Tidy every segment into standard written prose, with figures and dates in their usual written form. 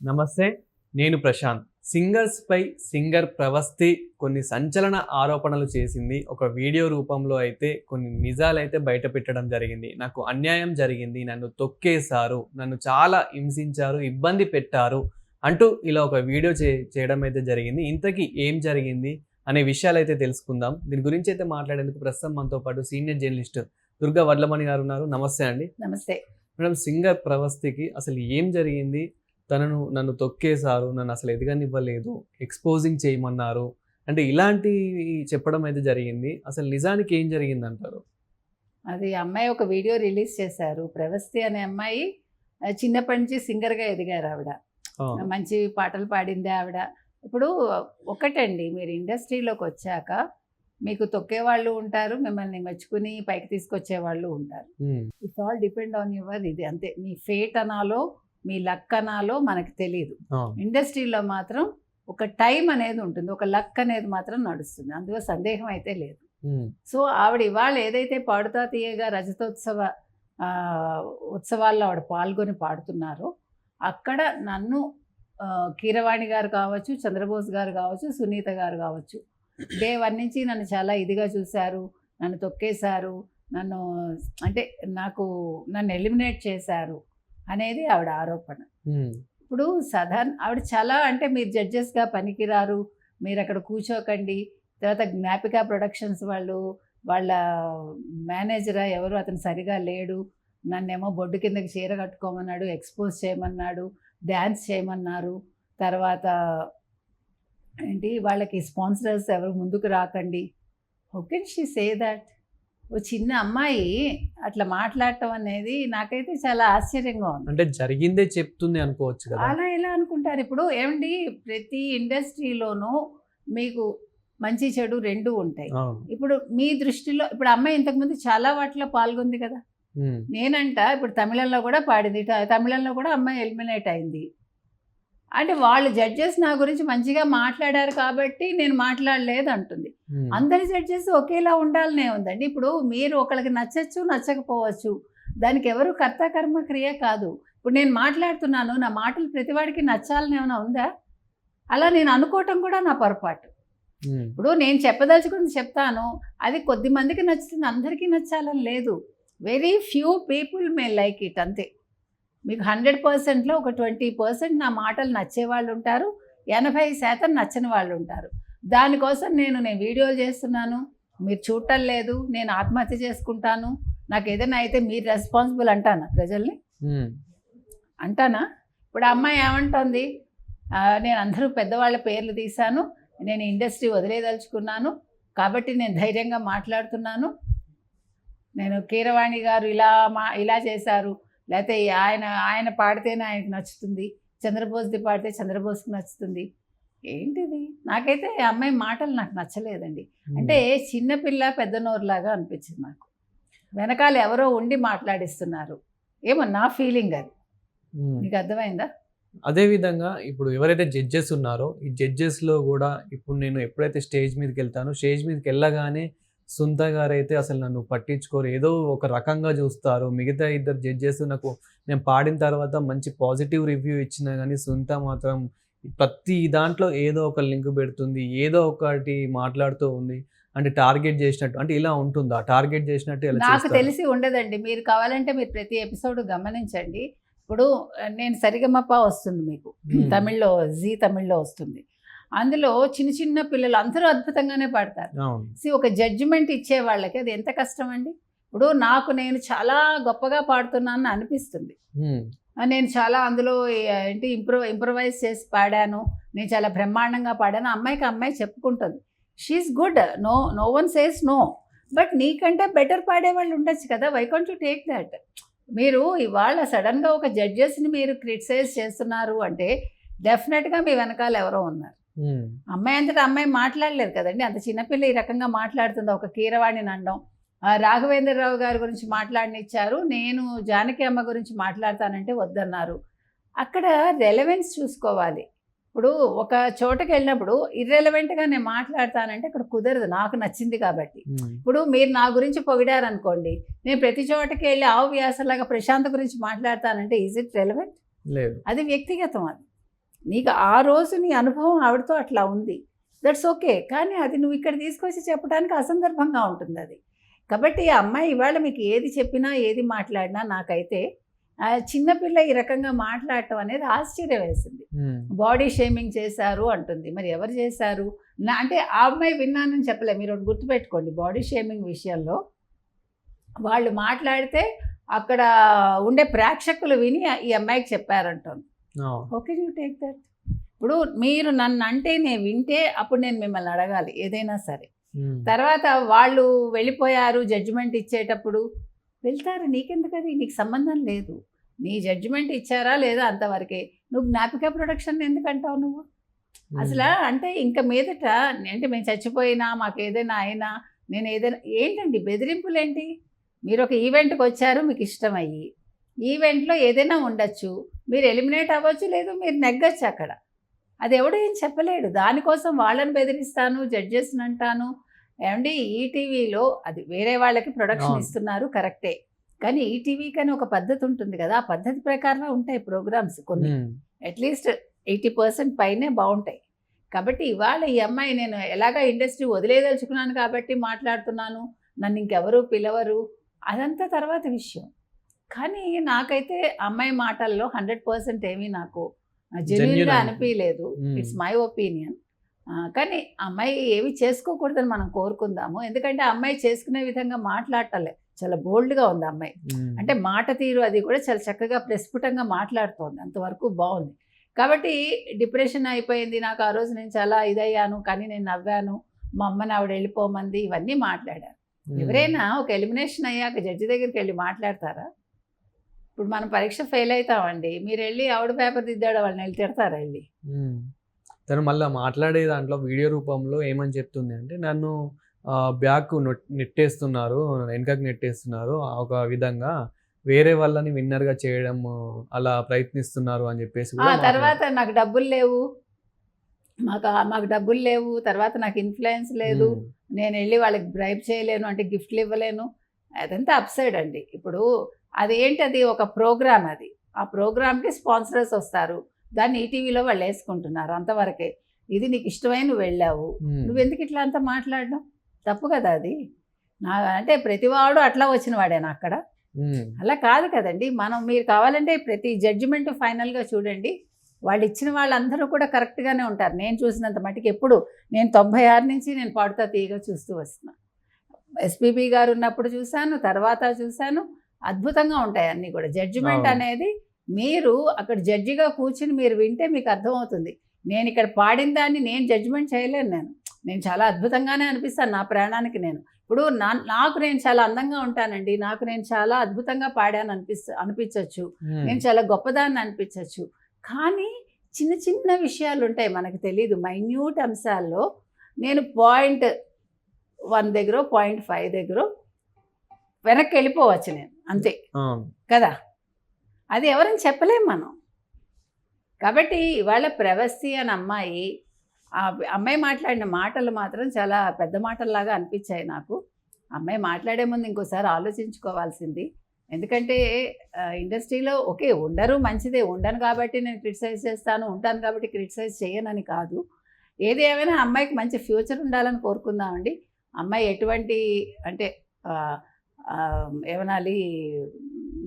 నమస్తే, నేను ప్రశాంత్. సింగర్స్ పై సింగర్ ప్రవస్తి కొన్ని సంచలన ఆరోపణలు చేసింది. ఒక వీడియో రూపంలో అయితే కొన్ని నిజాలైతే బయట పెట్టడం జరిగింది. నాకు అన్యాయం జరిగింది, నన్ను తొక్కేశారు, నన్ను చాలా హింసించారు, ఇబ్బంది పెట్టారు అంటూ ఇలా ఒక వీడియో చేయడం అయితే జరిగింది. ఇంతకీ ఏం జరిగింది అనే విషయాలు అయితే తెలుసుకుందాం. దీని గురించి అయితే మాట్లాడేందుకు ప్రస్తుతం మనతో పాటు సీనియర్ జర్నలిస్ట్ దుర్గా వడ్లమణి గారు ఉన్నారు. నమస్తే అండి. నమస్తే మేడం, సింగర్ ప్రవస్తికి అసలు ఏం జరిగింది? నన్ను తొక్కేశారు, నన్ను అసలు ఎదగనివ్వలేదు, ఎక్స్పోజింగ్ చేయమన్నారు అంటే ఇలాంటివి చెప్పడం అయితే జరిగింది. అసలు నిజానికి ఏం జరిగింది అంటారు? అది అమ్మాయి ఒక వీడియో రిలీజ్ చేశారు. ప్రవస్తి అనే అమ్మాయి చిన్నప్పటి నుంచి సింగర్గా ఎదిగారు. ఆవిడ మంచి పాటలు పాడింది ఆవిడ. ఇప్పుడు ఒకటండి, మీరు ఇండస్ట్రీలోకి వచ్చాక మీకు తొక్కే వాళ్ళు ఉంటారు, మిమ్మల్ని మెచ్చుకుని పైకి తీసుకొచ్చే వాళ్ళు ఉంటారు. It's all depend on your ఇది, అంతే. మీ ఫేట్ అనాలో మీ లక్ అనాలో మనకు తెలియదు. ఇండస్ట్రీలో మాత్రం ఒక టైం అనేది ఉంటుంది, ఒక లక్ అనేది మాత్రం నడుస్తుంది, అందులో సందేహం అయితే లేదు. సో ఆవిడ ఇవాళ ఏదైతే పాడుతా తీయగా రజతోత్సవ ఉత్సవాల్లో ఆవిడ పాల్గొని పాడుతున్నారో అక్కడ నన్ను కీరవాణి గారు కావచ్చు, చంద్రబోస్ గారు కావచ్చు, సునీత గారు కావచ్చు, డే 1 నుంచి నన్ను చాలా ఇదిగా చూశారు, నన్ను తొక్కేశారు, నన్ను ఎలిమినేట్ చేశారు అనేది ఆవిడ ఆరోపణ. ఇప్పుడు ఆవిడ చాలా అంటే మీరు జడ్జెస్గా పనికిరారు, మీరు అక్కడ కూర్చోకండి. తర్వాత జ్ఞాపిక ప్రొడక్షన్స్ వాళ్ళ మేనేజరా ఎవరు అతను సరిగా లేడు, నన్నేమో బొడ్డు కిందకి చీర కట్టుకోమన్నాడు, ఎక్స్పోజ్ చేయమన్నాడు, డ్యాన్స్ చేయమన్నారు. తర్వాత వాళ్ళకి స్పాన్సరర్స్ ఎవరు ముందుకు రాకండి. How can she say that? ఓ చిన్న అమ్మాయి అట్లా మాట్లాడటం అనేది నాకైతే చాలా ఆశ్చర్యంగా ఉంది. అంటే జరిగిందే చెప్తుంది అనుకోవచ్చు కదా. అలా ఎలా అనుకుంటారు? ఇప్పుడు ఏమండి, ప్రతి ఇండస్ట్రీలోనూ మీకు మంచి చెడు రెండు ఉంటాయి. ఇప్పుడు మీ దృష్టిలో ఇప్పుడు అమ్మాయి ఇంతకుముందు చాలా వాటిలో పాల్గొంది కదా. ఇప్పుడు తమిళంలో కూడా పాడింది, తమిళంలో కూడా అమ్మాయి ఎలిమినేట్ అయింది. అంటే వాళ్ళు జడ్జెస్ నా గురించి మంచిగా మాట్లాడారు కాబట్టి నేను మాట్లాడలేదు అంటుంది. అందరి జడ్జెస్ ఒకేలా ఉండాలనే ఉందండి. ఇప్పుడు మీరు ఒకరికి నచ్చచ్చు, నచ్చకపోవచ్చు, దానికి ఎవరు కర్త కర్మ క్రియ కాదు. ఇప్పుడు నేను మాట్లాడుతున్నాను, నా మాటలు ప్రతివాడికి నచ్చాలని ఏమైనా ఉందా? అలా నేను అనుకోవటం కూడా నా పొరపాటు. ఇప్పుడు నేను చెప్పదలుచుకుని చెప్తాను, అది కొద్ది మందికి నచ్చుతుంది, అందరికీ నచ్చాలని లేదు. Very few people may like it, అంతే. మీకు 100%లో ఒక 20% నా మాటలు నచ్చేవాళ్ళు ఉంటారు, 80% నచ్చని వాళ్ళు ఉంటారు. దానికోసం నేను వీడియోలు చేస్తున్నాను, మీరు చూడటం లేదు, నేను ఆత్మహత్య చేసుకుంటాను, నాకు ఏదైనా అయితే మీరు రెస్పాన్సిబుల్ అంటానా? ప్రజల్ని అంటానా? ఇప్పుడు అమ్మాయి ఏమంటుంది, నేను అందరూ పెద్దవాళ్ళ పేర్లు తీశాను, నేను ఇండస్ట్రీ వదిలేదలుచుకున్నాను కాబట్టి నేను ధైర్యంగా మాట్లాడుతున్నాను, నేను కీరవాణి గారు ఇలా చేశారు, లేకపోతే ఆయన పాడితేనే ఆయనకు నచ్చుతుంది, చంద్రబోస్ది పాడితే చంద్రబోస్కి నచ్చుతుంది. ఏంటిది? నాకైతే అమ్మాయి మాటలు నాకు నచ్చలేదండి. అంటే చిన్నపిల్ల పెద్ద నోరులాగా అనిపించింది నాకు. వెనకాల ఎవరో ఉండి మాట్లాడిస్తున్నారు ఏమో, నా ఫీలింగ్ అది. నీకు అర్థమైందా? అదేవిధంగా ఇప్పుడు ఎవరైతే జడ్జెస్ ఉన్నారో ఈ జడ్జెస్లో కూడా ఇప్పుడు నేను ఎప్పుడైతే స్టేజ్ మీదకి వెళ్తానో, స్టేజ్ మీదకి వెళ్ళగానే సునీత గారు అయితే అసలు నన్ను పట్టించుకోరు, ఏదో ఒక రకంగా చూస్తారు. మిగతా 2 జడ్జెస్ నేను పాడిన తర్వాత మంచి పాజిటివ్ రివ్యూ ఇచ్చినా కానీ సునీత మాత్రం ప్రతి దాంట్లో ఏదో ఒక లింక్ పెడుతుంది, ఏదో ఒకటి మాట్లాడుతూ ఉంది. అంటే టార్గెట్ చేసినట్టు, అంటే ఇలా ఉంటుందా? టార్గెట్ చేసినట్టు నాకు తెలిసి ఉండదండి. మీరు కావాలంటే మీరు ప్రతి ఎపిసోడ్ గమనించండి. ఇప్పుడు నేను సరిగమప వస్తుంది మీకు తమిళ్లో, తమిళ్లో వస్తుంది. అందులో చిన్న చిన్న పిల్లలు అందరూ అద్భుతంగానే పాడతారు. ఒక జడ్జిమెంట్ ఇచ్చే వాళ్ళకి అది ఎంత కష్టం అండి. ఇప్పుడు నేను చాలా గొప్పగా పాడుతున్నాను అనిపిస్తుంది, నేను చాలా అందులో ఇంప్రూవైజ్ చేసి పాడాను, నేను చాలా బ్రహ్మాండంగా పాడాను, అమ్మాయి చెప్పుకుంటుంది, she's good, no one says no. But నీకంటే బెటర్ పాడేవాళ్ళు ఉండొచ్చు కదా, why can't you take that? మీరు ఇవాళ సడన్గా ఒక జడ్జెస్ని మీరు క్రిటిసైజ్ చేస్తున్నారు అంటే డెఫినెట్గా మీ వెనకాల ఎవరో ఉన్నారు. అమ్మాయి అంతటా అమ్మాయి మాట్లాడలేదు కదండి, అంత చిన్నపిల్ల ఈ రకంగా మాట్లాడుతుంది. ఒక కీరవాణిని అనడం, రాఘవేంద్రరావు గారి గురించి మాట్లాడనిచ్చారు, నేను జానకి అమ్మ గురించి మాట్లాడతానంటే వద్దన్నారు. అక్కడ రెలవెన్స్ చూసుకోవాలి. ఇప్పుడు ఒక చోటకి వెళ్ళినప్పుడు ఇర్రెలవెంట్గా నేను మాట్లాడతానంటే అక్కడ కుదరదు, నాకు నచ్చింది కాబట్టి. ఇప్పుడు మీరు నా గురించి పొగిడారనుకోండి, నేను ప్రతి చోటకి వెళ్ళి ఆవు వ్యాసలాగా ప్రశాంత్ గురించి మాట్లాడతానంటే ఈజ్ ఇట్ రెలవెంట్? లేదు, అది వ్యక్తిగతం. అది నీకు ఆ రోజు నీ అనుభవం ఆవిడతో అట్లా ఉంది, దట్స్ ఓకే. కానీ అది నువ్వు ఇక్కడ తీసుకొచ్చి చెప్పడానికి అసందర్భంగా ఉంటుంది అది. కాబట్టి ఆ అమ్మాయి ఇవాళ మీకు ఏది చెప్పినా ఏది మాట్లాడినా నాకైతే చిన్నపిల్ల ఈ రకంగా మాట్లాడటం అనేది ఆశ్చర్యం వేసింది. బాడీ షేమింగ్ చేశారు అంటుంది. మరి ఎవరు చేశారు? అంటే ఆ అమ్మాయి విన్నానని చెప్పలే. మీరు ఒకటి గుర్తుపెట్టుకోండి, బాడీ షేమింగ్ విషయంలో వాళ్ళు మాట్లాడితే అక్కడ ఉండే ప్రేక్షకులు విని ఈ అమ్మాయికి చెప్పారంటాను. Okay, you take that. ఇప్పుడు మీరు నన్ను అంటే నేను వింటే అప్పుడు నేను మిమ్మల్ని అడగాలి ఏదైనా సరే. తర్వాత వాళ్ళు వెళ్ళిపోయారు జడ్జిమెంట్ ఇచ్చేటప్పుడు, వెళ్తారు, నీకెందుకు, అది నీకు సంబంధం లేదు. నీ జడ్జిమెంట్ ఇచ్చారా లేదా అంతవరకే. నువ్వు జ్ఞాపిక ప్రొడక్షన్ ఎందుకంటావు నువ్వు అసలు? అంటే ఇంకా మీదట అంటే మేము చచ్చిపోయినా మాకు ఏదైనా అయినా నేను ఏదైనా ఏంటండి బెదిరింపులు ఏంటి? మీరు ఒక ఈవెంట్కి వచ్చారు, మీకు ఇష్టమయ్యి ఈవెంట్లో ఏదైనా ఉండొచ్చు, మీరు ఎలిమినేట్ అవ్వచ్చు, లేదు మీరు నెగ్గచ్చు అక్కడ. అది ఎవడో ఏం చెప్పలేడు. దానికోసం వాళ్ళని బెదిరిస్తాను, జడ్జెస్ని అంటాను. ఏమండి ఈటీవీలో అది వేరే వాళ్ళకి ప్రొడక్షన్ ఇస్తున్నారు కరెక్టే, కానీ ఈటీవీకి అని ఒక పద్ధతి ఉంటుంది కదా, ఆ పద్ధతి ప్రకారమే ఉంటాయి ప్రోగ్రామ్స్. కొన్ని అట్లీస్ట్ 80% పైనే బాగుంటాయి. కాబట్టి ఇవాళ ఈ అమ్మాయి నేను ఎలాగా ఇండస్ట్రీ వదిలేదలుచుకున్నాను కాబట్టి మాట్లాడుతున్నాను, నన్ను ఇంకెవరు పిలవరు, అదంతా తర్వాత విషయం. కానీ నాకైతే అమ్మాయి మాటల్లో 100% ఏమీ నాకు జెన్యూన్గా అనిపించలేదు. It's my opinion. కానీ అమ్మాయి ఏమి చేసుకోకూడదని మనం కోరుకుందాము. ఎందుకంటే అమ్మాయి చేసుకునే విధంగా మాట్లాడటలే, చాలా బోల్డ్గా ఉంది అమ్మాయి. అంటే మాట తీరు అది కూడా చాలా చక్కగా ప్రస్ఫుటంగా మాట్లాడుతోంది, అంతవరకు బాగుంది. కాబట్టి డిప్రెషన్ అయిపోయింది నాకు ఆ రోజు, నేను చాలా ఇదయ్యాను, కానీ నేను నవ్వాను, మా అమ్మని ఆవిడ వెళ్ళిపోమంది, ఇవన్నీ మాట్లాడారు. ఎవరైనా ఒక ఎలిమినేషన్ అయ్యాక జడ్జి దగ్గరికి వెళ్ళి మాట్లాడతారా? ఇప్పుడు మనం పరీక్ష ఫెయిల్ అవుతామండి, మీరు వెళ్ళి ఆవిడ పేపర్ దిద్దాడు వాళ్ళని వెళ్ళి తిడతారా వెళ్ళి? తను మళ్ళీ మాట్లాడే దాంట్లో వీడియో రూపంలో ఏమని చెప్తుంది అంటే, నన్ను బ్యాక్ నెట్టేస్తున్నారు, వెనకకి నెట్టేస్తున్నారు, ఒక విధంగా వేరే వాళ్ళని విన్నర్గా చేయడం అలా ప్రయత్నిస్తున్నారు అని చెప్పేసి. తర్వాత నాకు డబ్బులు లేవు, మాకు డబ్బులు లేవు, తర్వాత నాకు ఇన్ఫ్లుయెన్స్ లేదు, నేను వెళ్ళి వాళ్ళకి బ్రైబ్ చేయలేను, అంటే గిఫ్ట్లు ఇవ్వలేను. అదంతా అప్సైడ్ అండి. ఇప్పుడు అదేంటది ఒక ప్రోగ్రామ్, అది ఆ ప్రోగ్రామ్కి స్పాన్సరర్స్ వస్తారు, దాన్ని ఈటీవీలో వాళ్ళు వేసుకుంటున్నారు, అంతవరకే. ఇది నీకు ఇష్టమైన నువ్వు వెళ్ళావు, నువ్వెందుకు ఇట్లా అంతా మాట్లాడడం? తప్పు కదా అది. అంటే ప్రతివాడు అట్లా వచ్చిన వాడేనా అక్కడ? అలా కాదు కదండి. మీరు కావాలంటే ప్రతి జడ్జిమెంట్ ఫైనల్గా చూడండి, వాళ్ళు ఇచ్చిన వాళ్ళందరూ కూడా కరెక్ట్గానే ఉంటారు. నేను చూసినంత మటుకు ఎప్పుడు నేను 96 నుంచి నేను పాడుతా తీయగా చూస్తూ వస్తున్నాను. ఎస్పీబీ గారు ఉన్నప్పుడు చూశాను, తర్వాత చూశాను, అద్భుతంగా ఉంటాయి అన్నీ కూడా. జడ్జిమెంట్ అనేది మీరు అక్కడ జడ్జిగా కూర్చుని మీరు వింటే మీకు అర్థమవుతుంది. నేను ఇక్కడ పాడిన దాన్ని నేను జడ్జిమెంట్ చేయలేను. నేను చాలా అద్భుతంగానే అనిపిస్తాను నా ప్రాణానికి. నేను ఇప్పుడు నాకు నేను చాలా అందంగా ఉంటానండి, నాకు నేను చాలా అద్భుతంగా పాడాను అనిపించవచ్చు, నేను చాలా గొప్పదాన్ని అనిపించవచ్చు. కానీ చిన్న చిన్న విషయాలు ఉంటాయి మనకు తెలీదు, మైన్యూట్ అంశాల్లో నేను 0.1 దగ్గర 0.5 దగ్గర వెనక్కి వెళ్ళిపోవచ్చు నేను, అంతే కదా. అది ఎవరని చెప్పలేం మనం. కాబట్టి ఇవాళ ప్రవస్తి అని అమ్మాయి, ఆ అమ్మాయి మాట్లాడిన మాటలు మాత్రం చాలా పెద్ద మాటల్లాగా అనిపించాయి నాకు. అమ్మాయి మాట్లాడే ముందు ఇంకోసారి ఆలోచించుకోవాల్సింది. ఎందుకంటే ఇండస్ట్రీలో ఓకే ఉండరు, మంచిదే, ఉండను కాబట్టి నేను క్రిటిసైజ్ చేస్తాను, ఉంటాను కాబట్టి క్రిటిసైజ్ చేయనని కాదు. ఏది ఏమైనా అమ్మాయికి మంచి ఫ్యూచర్ ఉండాలని కోరుకుందామండి. అమ్మాయి ఎటువంటి అంటే ఏమనాలి,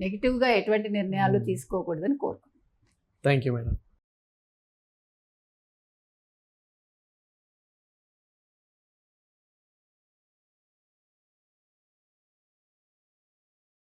నెగిటివ్గా ఎటువంటి నిర్ణయాలు తీసుకోకూడదని కోరుకుంటున్నాను. Thank you madam.